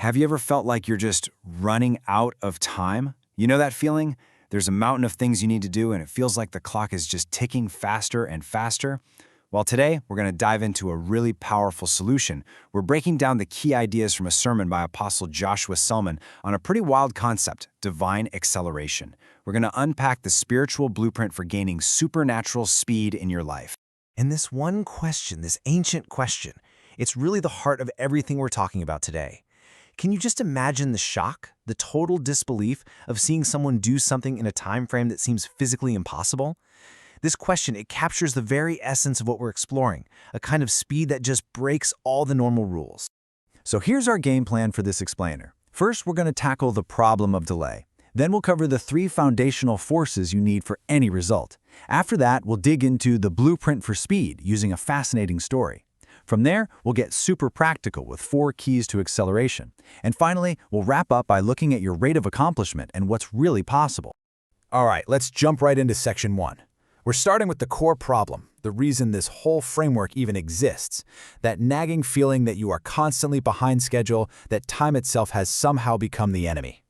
Have you ever felt like you're just running out of time? You know that feeling? There's a mountain of things you need to do, and it feels like the clock is just ticking faster and faster. Well, today, we're going to dive into a really powerful solution. We're breaking down the key ideas from a sermon by Apostle Joshua Selman on a pretty wild concept, divine acceleration. We're going to unpack the spiritual blueprint for gaining supernatural speed in your life. And this one question, this ancient question, it's really the heart of everything we're talking about today. Can you just imagine the shock, the total disbelief of seeing someone do something in a time frame that seems physically impossible? This question, it captures the very essence of what we're exploring, a kind of speed that just breaks all the normal rules. So here's our game plan for this explainer. First, we're going to tackle the problem of delay. Then we'll cover the 3 foundational forces you need for any result. After that, we'll dig into the blueprint for speed using a fascinating story. From there, we'll get super practical with 4 keys to acceleration. And finally, we'll wrap up by looking at your rate of accomplishment and what's really possible. All right, let's jump right into section 1. We're starting with the core problem, the reason this whole framework even exists, that nagging feeling that you are constantly behind schedule, that time itself has somehow become the enemy.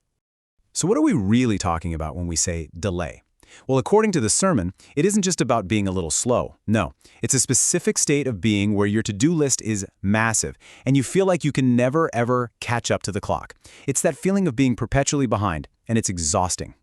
So what are we really talking about when we say delay? Well, according to the sermon, it isn't just about being a little slow. No, it's a specific state of being where your to-do list is massive, and you feel like you can never, ever catch up to the clock. It's that feeling of being perpetually behind, and it's exhausting.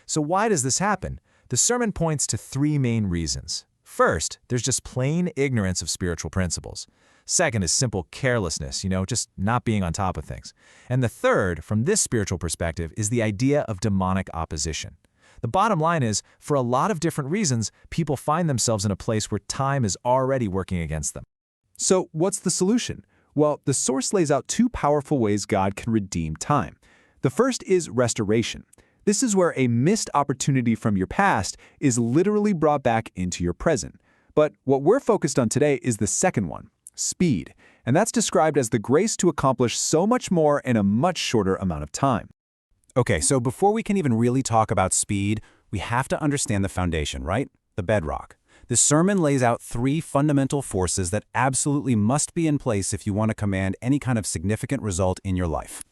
So why does this happen? The sermon points to 3 main reasons. First, there's just plain ignorance of spiritual principles. Second is simple carelessness, just not being on top of things. And the third, from this spiritual perspective, is the idea of demonic opposition. The bottom line is, for a lot of different reasons, people find themselves in a place where time is already working against them. So what's the solution? Well, the source lays out 2 powerful ways God can redeem time. The first is restoration. This is where a missed opportunity from your past is literally brought back into your present. But what we're focused on today is the second one, speed. And that's described as the grace to accomplish so much more in a much shorter amount of time. Okay, so before we can even really talk about speed, we have to understand the foundation, right? The bedrock. The sermon lays out 3 fundamental forces that absolutely must be in place if you want to command any kind of significant result in your life.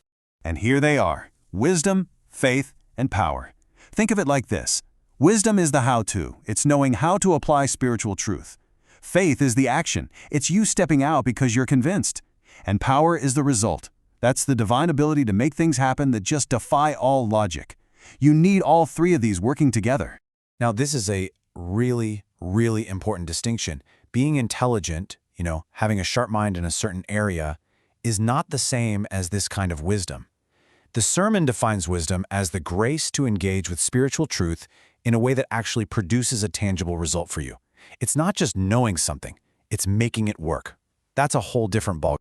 And here they are: wisdom, faith, and power. Think of it like this. Wisdom is the how-to. It's knowing how to apply spiritual truth. Faith is the action. It's you stepping out because you're convinced. And power is the result. That's the divine ability to make things happen that just defy all logic. You need all 3 of these working together. Now, this is a really, really important distinction. Being intelligent, having a sharp mind in a certain area, is not the same as this kind of wisdom. The sermon defines wisdom as the grace to engage with spiritual truth in a way that actually produces a tangible result for you. It's not just knowing something, it's making it work. That's a whole different ballgame.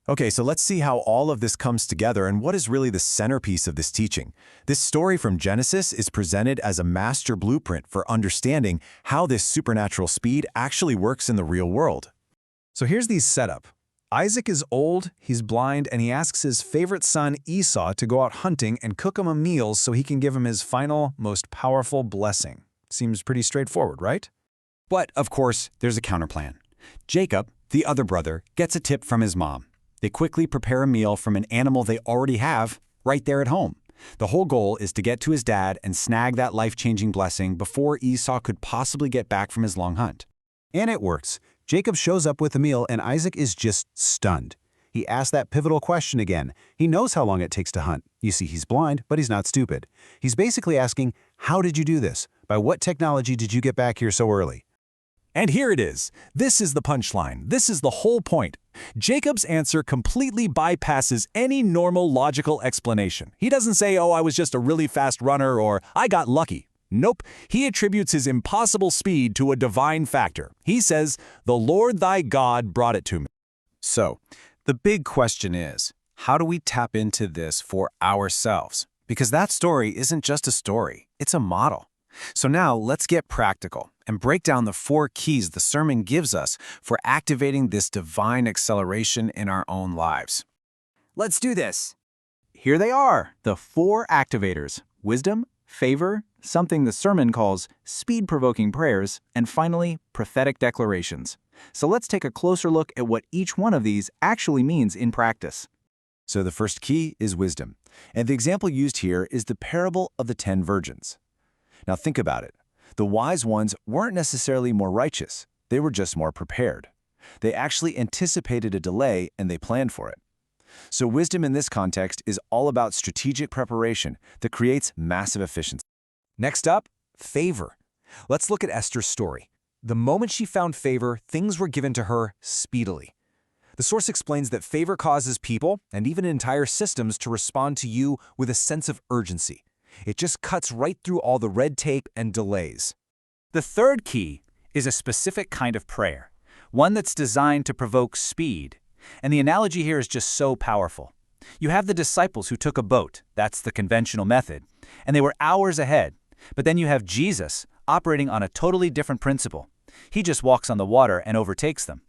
Okay, so let's see how all of this comes together and what is really the centerpiece of this teaching. This story from Genesis is presented as a master blueprint for understanding how this supernatural speed actually works in the real world. So here's the setup. Isaac is old, he's blind, and he asks his favorite son Esau to go out hunting and cook him a meal so he can give him his final, most powerful blessing. Seems pretty straightforward, right? But, of course, there's a counterplan. Jacob, the other brother, gets a tip from his mom. They quickly prepare a meal from an animal they already have right there at home. The whole goal is to get to his dad and snag that life-changing blessing before Esau could possibly get back from his long hunt. And it works. Jacob shows up with the meal and Isaac is just stunned. He asks that pivotal question again. He knows how long it takes to hunt. You see, he's blind, but he's not stupid. He's basically asking, how did you do this? By what technology did you get back here so early? And here it is. This is the punchline. This is the whole point. Jacob's answer completely bypasses any normal logical explanation. He doesn't say, oh, I was just a really fast runner, or I got lucky. Nope, he attributes his impossible speed to a divine factor. He says, the Lord thy God brought it to me. So, the big question is, how do we tap into this for ourselves? Because that story isn't just a story, it's a model. So now let's get practical and break down the 4 keys the sermon gives us for activating this divine acceleration in our own lives. Let's do this. Here they are, the 4 activators: wisdom, favor, something the sermon calls speed-provoking prayers, and finally, prophetic declarations. So let's take a closer look at what each one of these actually means in practice. So the first key is wisdom. And the example used here is the parable of the 10 virgins. Now think about it. The wise ones weren't necessarily more righteous. They were just more prepared. They actually anticipated a delay and they planned for it. So wisdom in this context is all about strategic preparation that creates massive efficiency. Next up, favor. Let's look at Esther's story. The moment she found favor, things were given to her speedily. The source explains that favor causes people, and even entire systems, to respond to you with a sense of urgency. It just cuts right through all the red tape and delays. The third key is a specific kind of prayer, one that's designed to provoke speed. And the analogy here is just so powerful. You have the disciples who took a boat, that's the conventional method, and they were hours ahead. But then you have Jesus operating on a totally different principle. He just walks on the water and overtakes them.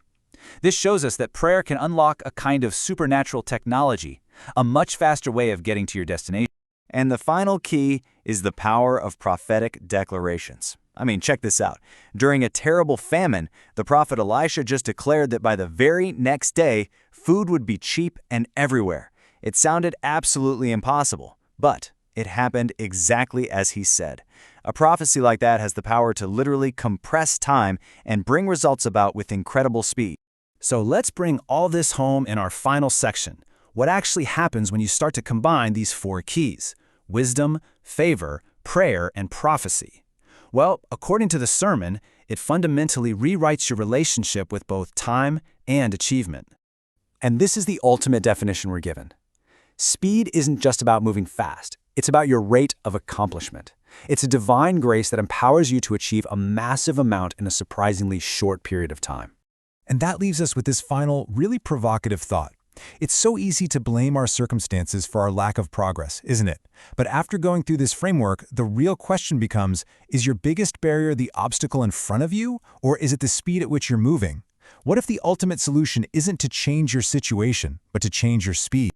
This shows us that prayer can unlock a kind of supernatural technology, a much faster way of getting to your destination. And the final key is the power of prophetic declarations. I mean, check this out. During a terrible famine, the prophet Elisha just declared that by the very next day, food would be cheap and everywhere. It sounded absolutely impossible, but it happened exactly as he said. A prophecy like that has the power to literally compress time and bring results about with incredible speed. So let's bring all this home in our final section. What actually happens when you start to combine these 4 keys: wisdom, favor, prayer, and prophecy? Well, according to the sermon, it fundamentally rewrites your relationship with both time and achievement. And this is the ultimate definition we're given. Speed isn't just about moving fast. It's about your rate of accomplishment. It's a divine grace that empowers you to achieve a massive amount in a surprisingly short period of time. And that leaves us with this final, really provocative thought. It's so easy to blame our circumstances for our lack of progress, isn't it? But after going through this framework, the real question becomes, is your biggest barrier the obstacle in front of you, or is it the speed at which you're moving? What if the ultimate solution isn't to change your situation, but to change your speed?